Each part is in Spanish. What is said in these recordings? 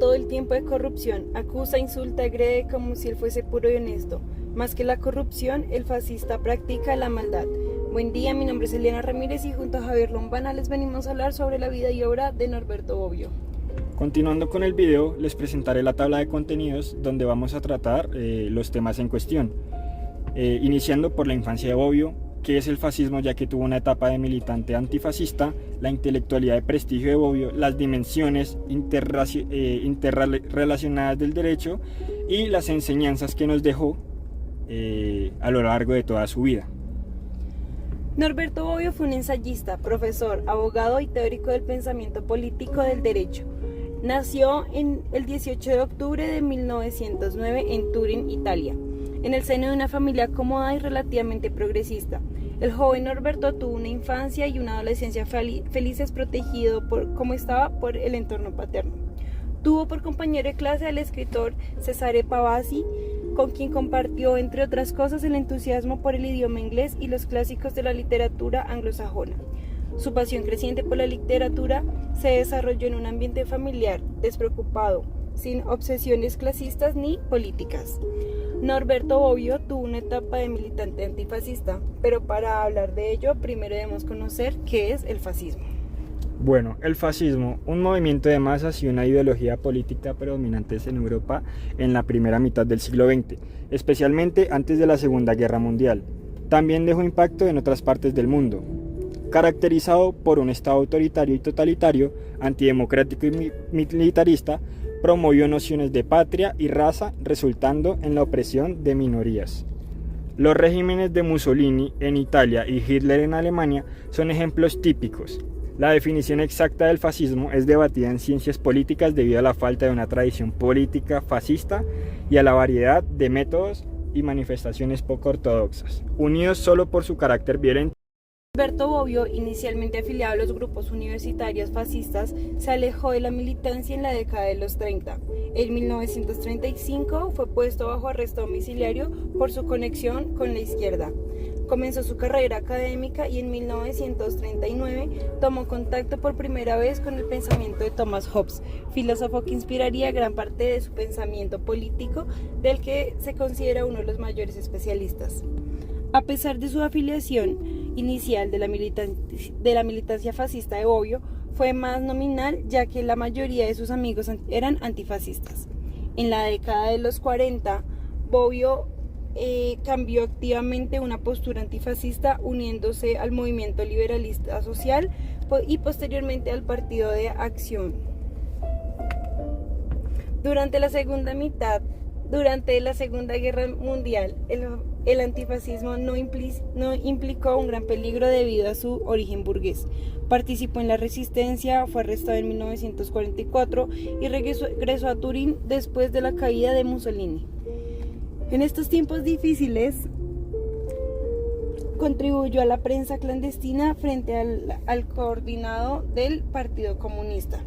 todo el tiempo de corrupción, acusa, insulta, agrede como si él fuese puro y honesto. Más que la corrupción, el fascista practica la maldad. Buen día, mi nombre es Eliana Ramírez y junto a Javier Lombana les venimos a hablar sobre la vida y obra de Norberto Bobbio. Continuando con el video, les presentaré la tabla de contenidos donde vamos a tratar los temas en cuestión. Iniciando por la infancia de Bobbio, qué es el fascismo ya que tuvo una etapa de militante antifascista, la intelectualidad de prestigio de Bobbio, las dimensiones interrelacionadas del derecho y las enseñanzas que nos dejó a lo largo de toda su vida. Norberto Bobbio fue un ensayista, profesor, abogado y teórico del pensamiento político del derecho. Nació el 18 de octubre de 1909 en Turín, Italia, en el seno de una familia cómoda y relativamente progresista. El joven Norberto tuvo una infancia y una adolescencia felices, protegido como estaba por el entorno paterno. Tuvo por compañero de clase al escritor Cesare Pavese, con quien compartió, entre otras cosas, el entusiasmo por el idioma inglés y los clásicos de la literatura anglosajona. Su pasión creciente por la literatura se desarrolló en un ambiente familiar, despreocupado, sin obsesiones clasistas ni políticas. Norberto Bobbio tuvo una etapa de militante antifascista, pero para hablar de ello, primero debemos conocer qué es el fascismo. Bueno, el fascismo, un movimiento de masas y una ideología política predominantes en Europa en la primera mitad del siglo XX, especialmente antes de la Segunda Guerra Mundial. También dejó impacto en otras partes del mundo. Caracterizado por un Estado autoritario y totalitario, antidemocrático y militarista, promovió nociones de patria y raza, resultando en la opresión de minorías. Los regímenes de Mussolini en Italia y Hitler en Alemania son ejemplos típicos. La definición exacta del fascismo es debatida en ciencias políticas debido a la falta de una tradición política fascista y a la variedad de métodos y manifestaciones poco ortodoxas, unidos solo por su carácter violento. Norberto Bobbio, inicialmente afiliado a los grupos universitarios fascistas, se alejó de la militancia en la década de los 30. En 1935 fue puesto bajo arresto domiciliario por su conexión con la izquierda. Comenzó su carrera académica y en 1939 tomó contacto por primera vez con el pensamiento de Thomas Hobbes, filósofo que inspiraría gran parte de su pensamiento político, del que se considera uno de los mayores especialistas. A pesar de su afiliación inicial de la militancia fascista de Bobbio, fue más nominal, ya que la mayoría de sus amigos eran antifascistas. En la década de los 40, Bobbio cambió activamente una postura antifascista, uniéndose al movimiento liberalista social y posteriormente al Partido de Acción. Durante la Segunda Guerra Mundial, el antifascismo no implicó un gran peligro debido a su origen burgués. Participó en la resistencia, fue arrestado en 1944 y regresó a Turín después de la caída de Mussolini. En estos tiempos difíciles, contribuyó a la prensa clandestina frente al coordinado del Partido Comunista.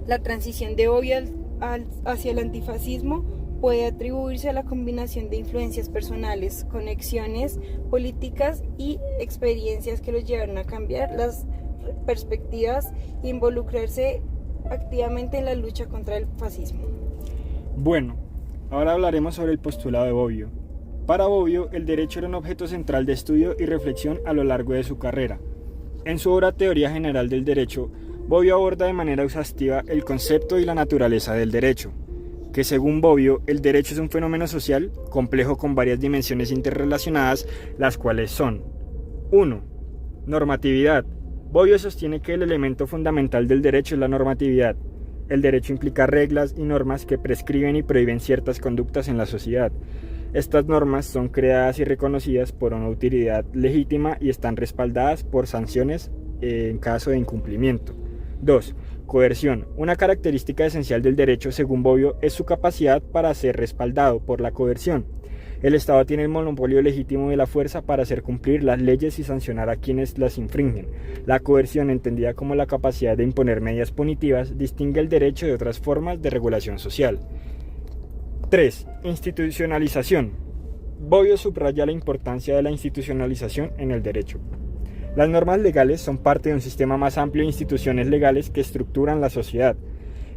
La transición de Bobbio hacia el antifascismo puede atribuirse a la combinación de influencias personales, conexiones políticas y experiencias que los llevaron a cambiar las perspectivas e involucrarse activamente en la lucha contra el fascismo. Bueno, ahora hablaremos sobre el postulado de Bobbio. Para Bobbio, el derecho era un objeto central de estudio y reflexión a lo largo de su carrera. En su obra Teoría General del Derecho, Bobbio aborda de manera exhaustiva el concepto y la naturaleza del derecho, que según Bobbio, el derecho es un fenómeno social complejo con varias dimensiones interrelacionadas, las cuales son: 1. Normatividad. Bobbio sostiene que el elemento fundamental del derecho es la normatividad. El derecho implica reglas y normas que prescriben y prohíben ciertas conductas en la sociedad. Estas normas son creadas y reconocidas por una utilidad legítima y están respaldadas por sanciones en caso de incumplimiento. 2. Coerción. Una característica esencial del derecho, según Bobbio, es su capacidad para ser respaldado por la coerción. El Estado tiene el monopolio legítimo de la fuerza para hacer cumplir las leyes y sancionar a quienes las infringen. La coerción, entendida como la capacidad de imponer medidas punitivas, distingue el derecho de otras formas de regulación social. 3. Institucionalización. Bobbio subraya la importancia de la institucionalización en el derecho. Las normas legales son parte de un sistema más amplio de instituciones legales que estructuran la sociedad.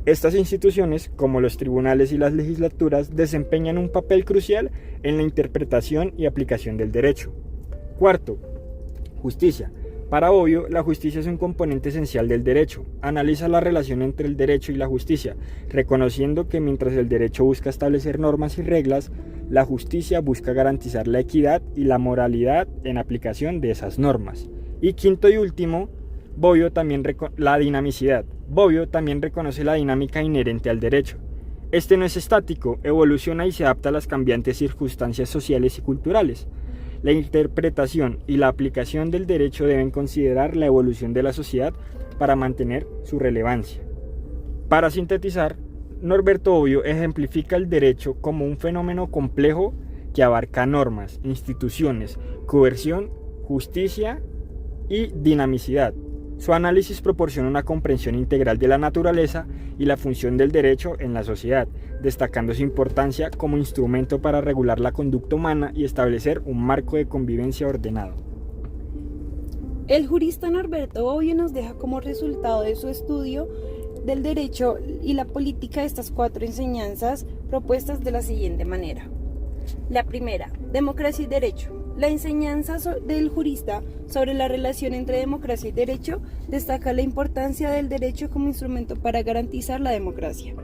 Estas instituciones, como los tribunales y las legislaturas, desempeñan un papel crucial en la interpretación y aplicación del derecho. Cuarto, justicia. Para Bobbio, la justicia es un componente esencial del derecho. Analiza la relación entre el derecho y la justicia, reconociendo que mientras el derecho busca establecer normas y reglas, la justicia busca garantizar la equidad y la moralidad en aplicación de esas normas. Y quinto y último, la dinamicidad. Bobbio también reconoce la dinámica inherente al derecho. Este no es estático, evoluciona y se adapta a las cambiantes circunstancias sociales y culturales. La interpretación y la aplicación del derecho deben considerar la evolución de la sociedad para mantener su relevancia. Para sintetizar, Norberto Bobbio ejemplifica el derecho como un fenómeno complejo que abarca normas, instituciones, coerción, justicia y dinamicidad. Su análisis proporciona una comprensión integral de la naturaleza y la función del derecho en la sociedad, destacando su importancia como instrumento para regular la conducta humana y establecer un marco de convivencia ordenado. El jurista Norberto Bobbio nos deja como resultado de su estudio del derecho y la política estas 4 enseñanzas propuestas de la siguiente manera. La primera, democracia y derecho. La enseñanza del jurista sobre la relación entre democracia y derecho destaca la importancia del derecho como instrumento para garantizar la democracia.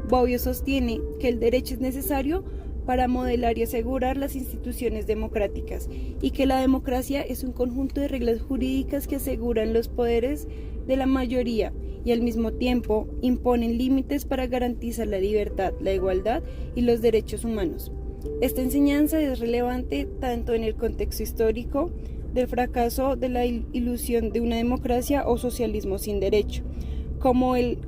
Bobbio sostiene que el derecho es necesario para modelar y asegurar las instituciones democráticas y que la democracia es un conjunto de reglas jurídicas que aseguran los poderes de la mayoría y al mismo tiempo imponen límites para garantizar la libertad, la igualdad y los derechos humanos. Esta enseñanza es relevante tanto en el contexto histórico del fracaso de la ilusión de una democracia o socialismo sin derecho, como el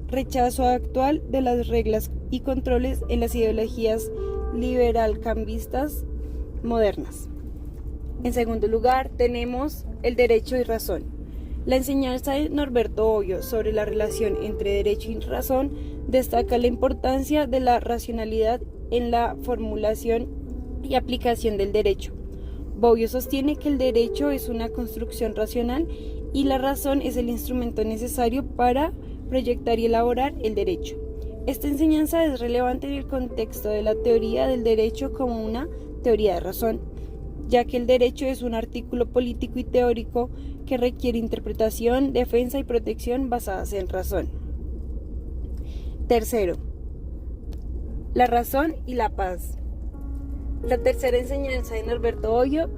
rechazo actual de las reglas y controles en las ideologías liberal-cambistas modernas. En segundo lugar, tenemos el derecho y razón. La enseñanza de Norberto Bobbio sobre la relación entre derecho y razón destaca la importancia de la racionalidad en la formulación y aplicación del derecho. Bobbio sostiene que el derecho es una construcción racional y la razón es el instrumento necesario para proyectar y elaborar el derecho. Esta enseñanza es relevante en el contexto de la teoría del derecho como una teoría de razón, ya que el derecho es un artículo político y teórico que requiere interpretación, defensa y protección basadas en razón. Tercero, la razón y la paz. La tercera enseñanza de Norberto Bobbio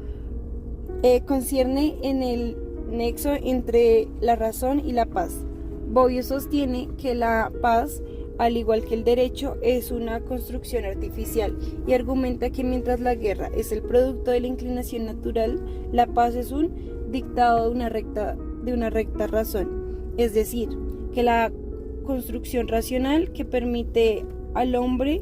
concierne en el nexo entre la razón y la paz. Bobbio sostiene que la paz, al igual que el derecho, es una construcción artificial y argumenta que mientras la guerra es el producto de la inclinación natural, la paz es un dictado de una recta razón, es decir, que la construcción racional que permite al hombre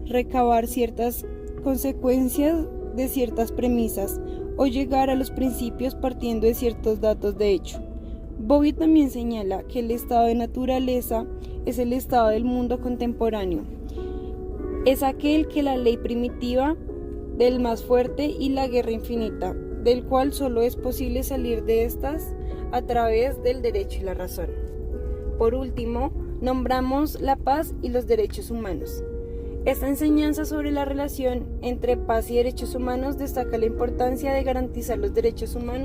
recabar ciertas consecuencias de ciertas premisas o llegar a los principios partiendo de ciertos datos de hecho. Bobbio también señala que el estado de naturaleza es el estado del mundo contemporáneo. Es aquel que la ley primitiva del más fuerte y la guerra infinita, del cual solo es posible salir de estas a través del derecho y la razón. Por último, nombramos la paz y los derechos humanos. Esta enseñanza sobre la relación entre paz y derechos humanos destaca la importancia de garantizar los derechos humanos